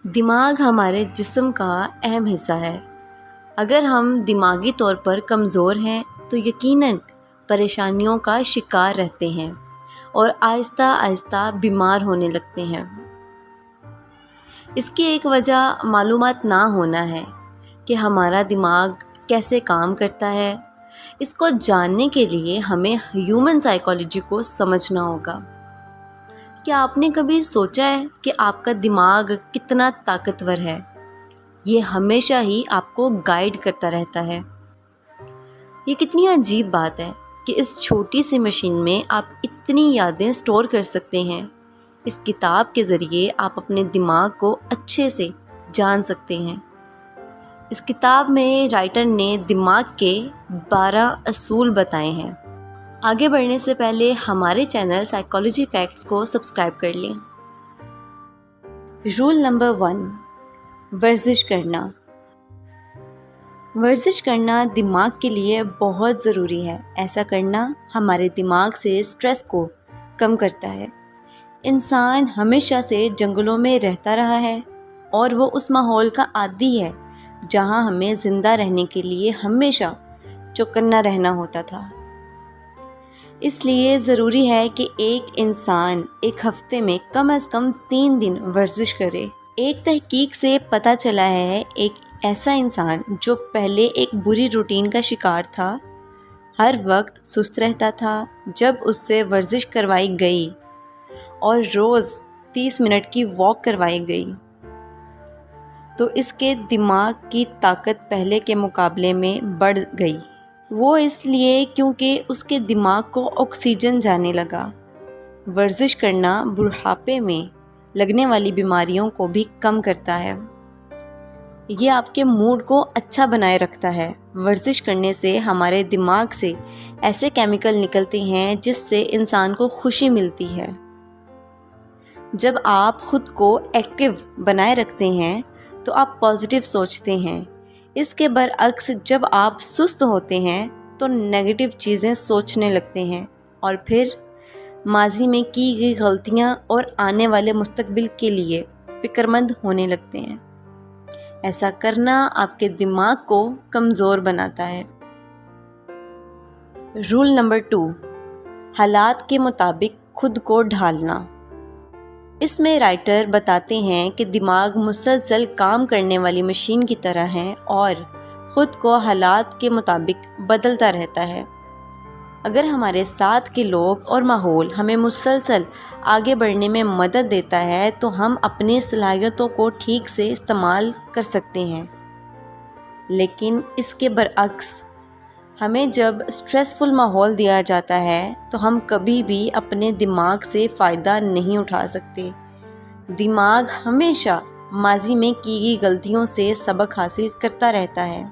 دماغ ہمارے جسم کا اہم حصہ ہے۔ اگر ہم دماغی طور پر کمزور ہیں تو یقیناً پریشانیوں کا شکار رہتے ہیں اور آہستہ آہستہ بیمار ہونے لگتے ہیں۔ اس کی ایک وجہ معلومات نہ ہونا ہے کہ ہمارا دماغ کیسے کام کرتا ہے۔ اس کو جاننے کے لیے ہمیں ہیومن سائیکالوجی کو سمجھنا ہوگا۔ کیا آپ نے کبھی سوچا ہے کہ آپ کا دماغ کتنا طاقتور ہے؟ یہ ہمیشہ ہی آپ کو گائیڈ کرتا رہتا ہے۔ یہ کتنی عجیب بات ہے کہ اس چھوٹی سی مشین میں آپ اتنی یادیں سٹور کر سکتے ہیں۔ اس کتاب کے ذریعے آپ اپنے دماغ کو اچھے سے جان سکتے ہیں۔ اس کتاب میں رائٹر نے دماغ کے 12 اصول بتائے ہیں۔ آگے بڑھنے سے پہلے ہمارے چینل سائیکالوجی فیکٹس کو سبسکرائب کر لیں۔ رول نمبر 1، ورزش کرنا۔ ورزش کرنا دماغ کے لیے بہت ضروری ہے۔ ایسا کرنا ہمارے دماغ سے اسٹریس کو کم کرتا ہے۔ انسان ہمیشہ سے جنگلوں میں رہتا رہا ہے اور وہ اس ماحول کا عادی ہے جہاں ہمیں زندہ رہنے کے لیے ہمیشہ چوکنا رہنا ہوتا تھا۔ اس لیے ضروری ہے کہ ایک انسان ایک ہفتے میں کم از کم 3 دن ورزش کرے۔ ایک تحقیق سے پتہ چلا ہے ایک ایسا انسان جو پہلے ایک بری روٹین کا شکار تھا، ہر وقت سست رہتا تھا، جب اس سے ورزش کروائی گئی اور روز 30 منٹ کی واک کروائی گئی تو اس کے دماغ کی طاقت پہلے کے مقابلے میں بڑھ گئی۔ وہ اس لیے کیونکہ اس کے دماغ کو آکسیجن جانے لگا۔ ورزش کرنا بڑھاپے میں لگنے والی بیماریوں کو بھی کم کرتا ہے۔ یہ آپ کے موڈ کو اچھا بنائے رکھتا ہے۔ ورزش کرنے سے ہمارے دماغ سے ایسے کیمیکل نکلتے ہیں جس سے انسان کو خوشی ملتی ہے۔ جب آپ خود کو ایکٹیو بنائے رکھتے ہیں تو آپ پازیٹیو سوچتے ہیں۔ اس کے برعکس جب آپ سست ہوتے ہیں تو نیگیٹو چیزیں سوچنے لگتے ہیں اور پھر ماضی میں کی گئی غلطیاں اور آنے والے مستقبل کے لیے فکر مند ہونے لگتے ہیں۔ ایسا کرنا آپ کے دماغ کو کمزور بناتا ہے۔ رول نمبر 2، حالات کے مطابق خود کو ڈھالنا۔ اس میں رائٹر بتاتے ہیں کہ دماغ مسلسل کام کرنے والی مشین کی طرح ہے اور خود کو حالات کے مطابق بدلتا رہتا ہے۔ اگر ہمارے ساتھ کے لوگ اور ماحول ہمیں مسلسل آگے بڑھنے میں مدد دیتا ہے تو ہم اپنی صلاحیتوں کو ٹھیک سے استعمال کر سکتے ہیں۔ لیکن اس کے برعکس ہمیں جب اسٹریسفل ماحول دیا جاتا ہے تو ہم کبھی بھی اپنے دماغ سے فائدہ نہیں اٹھا سکتے۔ دماغ ہمیشہ ماضی میں کی گئی غلطیوں سے سبق حاصل کرتا رہتا ہے۔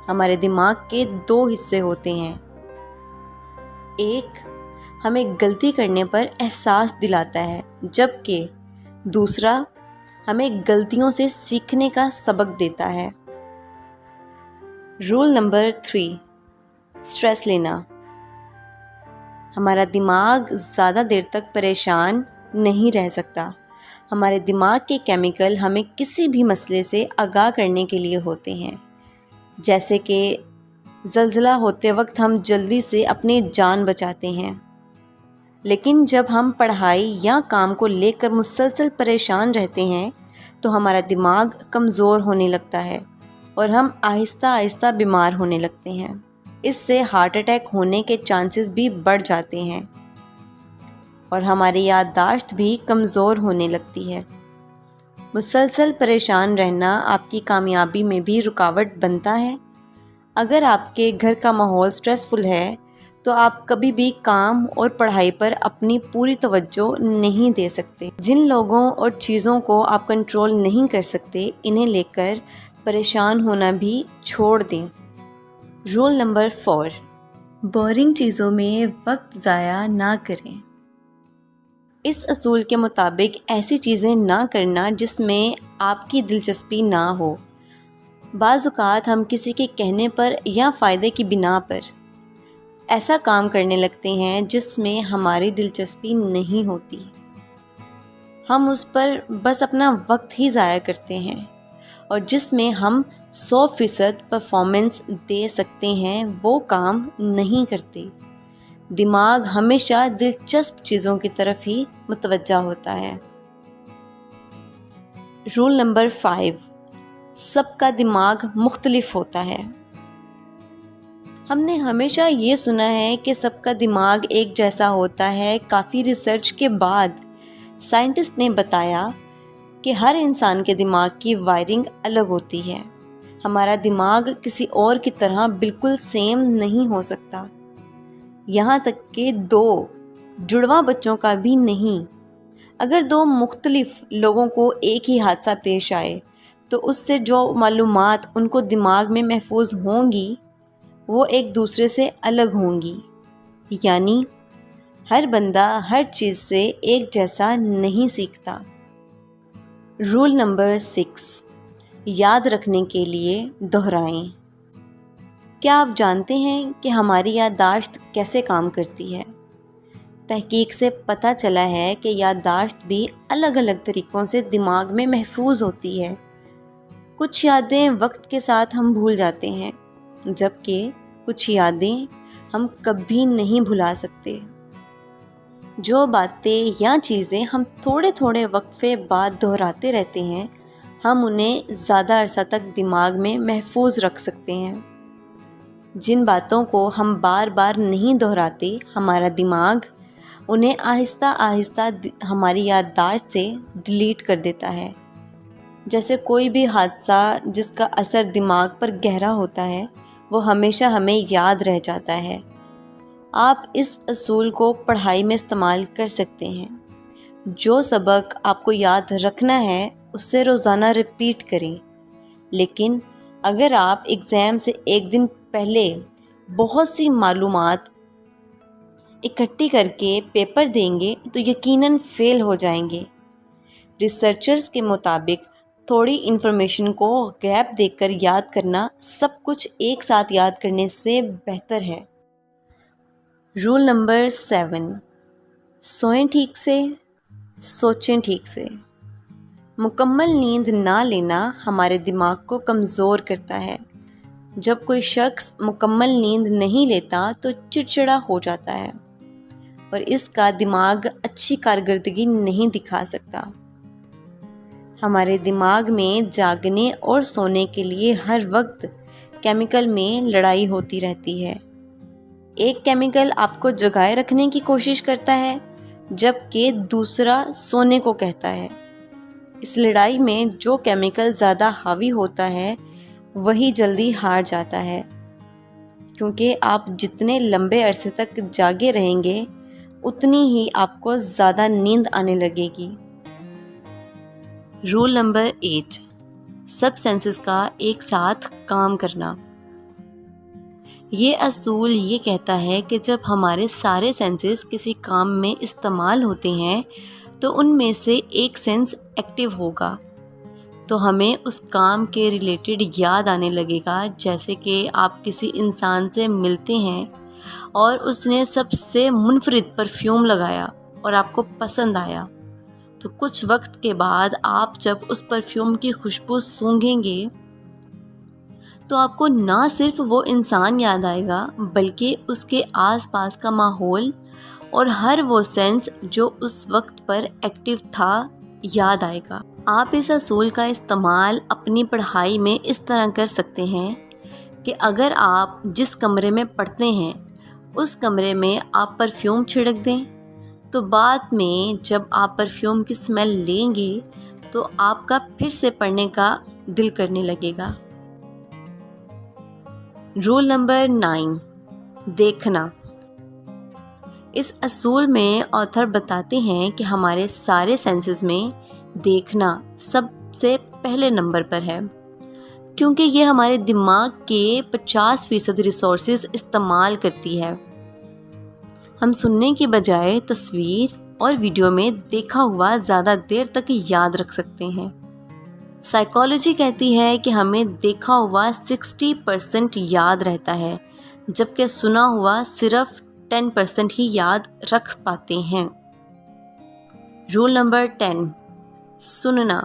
ہمارے دماغ کے 2 حصے ہوتے ہیں، ایک ہمیں غلطی کرنے پر احساس دلاتا ہے جبکہ دوسرا ہمیں غلطیوں سے سیکھنے کا سبق دیتا ہے۔ رول نمبر 3، اسٹریس لینا۔ ہمارا دماغ زیادہ دیر تک پریشان نہیں رہ سکتا۔ ہمارے دماغ کے کیمیکل ہمیں کسی بھی مسئلے سے آگاہ کرنے کے لیے ہوتے ہیں، جیسے کہ زلزلہ ہوتے وقت ہم جلدی سے اپنی جان بچاتے ہیں۔ لیکن جب ہم پڑھائی یا کام کو لے کر مسلسل پریشان رہتے ہیں تو ہمارا دماغ کمزور ہونے لگتا ہے اور ہم آہستہ آہستہ بیمار ہونے لگتے ہیں۔ اس سے ہارٹ اٹیک ہونے کے چانسز بھی بڑھ جاتے ہیں اور ہماری یادداشت بھی کمزور ہونے لگتی ہے۔ مسلسل پریشان رہنا آپ کی کامیابی میں بھی رکاوٹ بنتا ہے۔ اگر آپ کے گھر کا ماحول سٹریسفل ہے تو آپ کبھی بھی کام اور پڑھائی پر اپنی پوری توجہ نہیں دے سکتے۔ جن لوگوں اور چیزوں کو آپ کنٹرول نہیں کر سکتے انہیں لے کر پریشان ہونا بھی چھوڑ دیں۔ رول نمبر 4، بورنگ چیزوں میں وقت ضائع نہ کریں۔ اس اصول کے مطابق ایسی چیزیں نہ کرنا جس میں آپ کی دلچسپی نہ ہو۔ بعض اوقات ہم کسی کے کہنے پر یا فائدے کی بنا پر ایسا کام کرنے لگتے ہیں جس میں ہماری دلچسپی نہیں ہوتی۔ ہم اس پر بس اپنا وقت ہی ضائع کرتے ہیں، اور جس میں ہم 100% پرفارمنس دے سکتے ہیں وہ کام نہیں کرتے۔ دماغ ہمیشہ دلچسپ چیزوں کی طرف ہی متوجہ ہوتا ہے۔ رول نمبر 5، سب کا دماغ مختلف ہوتا ہے۔ ہم نے ہمیشہ یہ سنا ہے کہ سب کا دماغ ایک جیسا ہوتا ہے۔ کافی ریسرچ کے بعد سائنٹسٹ نے بتایا کہ ہر انسان کے دماغ کی وائرنگ الگ ہوتی ہے۔ ہمارا دماغ کسی اور کی طرح بالکل سیم نہیں ہو سکتا، یہاں تک کہ 2 جڑواں بچوں کا بھی نہیں۔ اگر 2 مختلف لوگوں کو ایک ہی حادثہ پیش آئے تو اس سے جو معلومات ان کو دماغ میں محفوظ ہوں گی وہ ایک دوسرے سے الگ ہوں گی، یعنی ہر بندہ ہر چیز سے ایک جیسا نہیں سیکھتا۔ رول نمبر 6، یاد رکھنے کے لیے دہرائیں۔ کیا آپ جانتے ہیں کہ ہماری یادداشت کیسے کام کرتی ہے؟ تحقیق سے پتہ چلا ہے کہ یادداشت بھی الگ الگ طریقوں سے دماغ میں محفوظ ہوتی ہے۔ کچھ یادیں وقت کے ساتھ ہم بھول جاتے ہیں، جبکہ کچھ یادیں ہم کبھی نہیں بھلا سکتے۔ جو باتیں یا چیزیں ہم تھوڑے تھوڑے وقفے بعد دہراتے رہتے ہیں، ہم انہیں زیادہ عرصہ تک دماغ میں محفوظ رکھ سکتے ہیں۔ جن باتوں کو ہم بار بار نہیں دہراتے، ہمارا دماغ انہیں آہستہ آہستہ ہماری یادداشت سے ڈیلیٹ کر دیتا ہے۔ جیسے کوئی بھی حادثہ جس کا اثر دماغ پر گہرا ہوتا ہے وہ ہمیشہ ہمیں یاد رہ جاتا ہے۔ آپ اس اصول کو پڑھائی میں استعمال کر سکتے ہیں۔ جو سبق آپ کو یاد رکھنا ہے اسے روزانہ ریپیٹ کریں، لیکن اگر آپ ایگزام سے ایک دن پہلے بہت سی معلومات اکٹھی کر کے پیپر دیں گے تو یقیناً فیل ہو جائیں گے۔ ریسرچرز کے مطابق تھوڑی انفارمیشن کو گیپ دے کر یاد کرنا سب کچھ ایک ساتھ یاد کرنے سے بہتر ہے۔ رول نمبر 7، سوئیں ٹھیک سے، سوچیں ٹھیک سے۔ مکمل نیند نہ لینا ہمارے دماغ کو کمزور کرتا ہے۔ جب کوئی شخص مکمل نیند نہیں لیتا تو چڑچڑا ہو جاتا ہے اور اس کا دماغ اچھی کارکردگی نہیں دکھا سکتا۔ ہمارے دماغ میں جاگنے اور سونے کے لیے ہر وقت کیمیکل میں لڑائی ہوتی رہتی ہے۔ ایک کیمیکل آپ کو جگائے رکھنے کی کوشش کرتا ہے جبکہ دوسرا سونے کو کہتا ہے۔ اس لڑائی میں جو کیمیکل زیادہ حاوی ہوتا ہے وہی جلدی ہار جاتا ہے، کیونکہ آپ جتنے لمبے عرصے تک جاگے رہیں گے اتنی ہی آپ کو زیادہ نیند آنے لگے گی۔ رول نمبر 8، سب سینسز کا ایک ساتھ کام کرنا۔ یہ اصول یہ کہتا ہے کہ جب ہمارے سارے سینسز کسی کام میں استعمال ہوتے ہیں تو ان میں سے ایک سینس ایکٹیو ہوگا تو ہمیں اس کام کے ریلیٹڈ یاد آنے لگے گا۔ جیسے کہ آپ کسی انسان سے ملتے ہیں اور اس نے سب سے منفرد پرفیوم لگایا اور آپ کو پسند آیا، تو کچھ وقت کے بعد آپ جب اس پرفیوم کی خوشبو سونگھیں گے تو آپ کو نہ صرف وہ انسان یاد آئے گا بلکہ اس کے آس پاس کا ماحول اور ہر وہ سینس جو اس وقت پر ایکٹیو تھا یاد آئے گا۔ آپ اس اصول کا استعمال اپنی پڑھائی میں اس طرح کر سکتے ہیں کہ اگر آپ جس کمرے میں پڑھتے ہیں اس کمرے میں آپ پرفیوم چھڑک دیں تو بعد میں جب آپ پرفیوم کی اسمیل لیں گے تو آپ کا پھر سے پڑھنے کا دل کرنے لگے گا۔ رول نمبر 9، دیکھنا۔ اس اصول میں آتھر بتاتے ہیں کہ ہمارے سارے سینسز میں دیکھنا سب سے پہلے نمبر پر ہے، کیونکہ یہ ہمارے دماغ کے 50% ریسورسز استعمال کرتی ہے۔ ہم سننے کی بجائے تصویر اور ویڈیو میں دیکھا ہوا زیادہ دیر تک یاد رکھ سکتے ہیں۔ سائیکالوجی کہتی ہے کہ ہمیں دیکھا ہوا 60% یاد رہتا ہے، جبکہ سنا ہوا صرف 10% ہی یاد رکھ پاتے ہیں۔ رول نمبر 10، سننا۔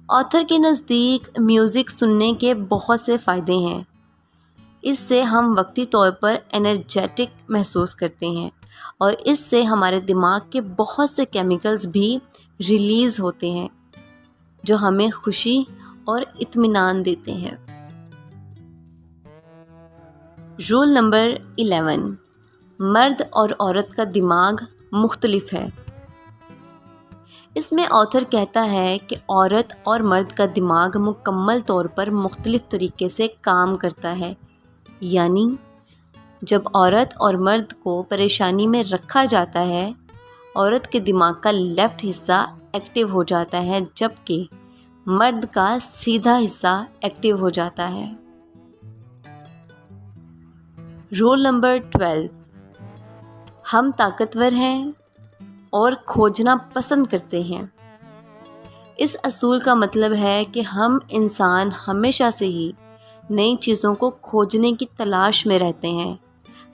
آتھر کے نزدیک میوزک سننے کے بہت سے فائدے ہیں۔ اس سے ہم وقتی طور پر انرجیٹک محسوس کرتے ہیں اور اس سے ہمارے دماغ کے بہت سے کیمیکلز بھی ریلیز ہوتے ہیں جو ہمیں خوشی اور اطمینان دیتے ہیں۔ رول نمبر 11، مرد اور عورت کا دماغ مختلف ہے۔ اس میں آتھر کہتا ہے کہ عورت اور مرد کا دماغ مکمل طور پر مختلف طریقے سے کام کرتا ہے، یعنی جب عورت اور مرد کو پریشانی میں رکھا جاتا ہے، عورت کے دماغ کا لیفٹ حصہ ایکٹیو ہو جاتا ہے جبکہ مرد کا سیدھا حصہ ایکٹیو ہو جاتا ہے۔ رول نمبر 12، ہم طاقتور ہیں اور کھوجنا پسند کرتے ہیں۔ اس اصول کا مطلب ہے کہ ہم انسان ہمیشہ سے ہی نئی چیزوں کو کھوجنے کی تلاش میں رہتے ہیں۔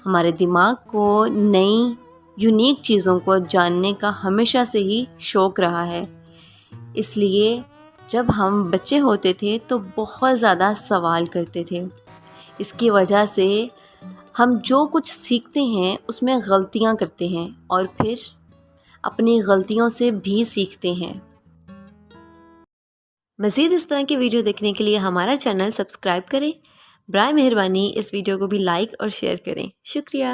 ہمارے دماغ کو نئی یونیک چیزوں کو جاننے کا ہمیشہ سے ہی شوق رہا ہے۔ اس لیے جب ہم بچے ہوتے تھے تو بہت زیادہ سوال کرتے تھے۔ اس کی وجہ سے ہم جو کچھ سیکھتے ہیں اس میں غلطیاں کرتے ہیں اور پھر اپنی غلطیوں سے بھی سیکھتے ہیں۔ مزید اس طرح کی ویڈیو دیکھنے کے لیے ہمارا چینل سبسکرائب کریں۔ برائے مہربانی اس ویڈیو کو بھی لائک اور شیئر کریں۔ شکریہ۔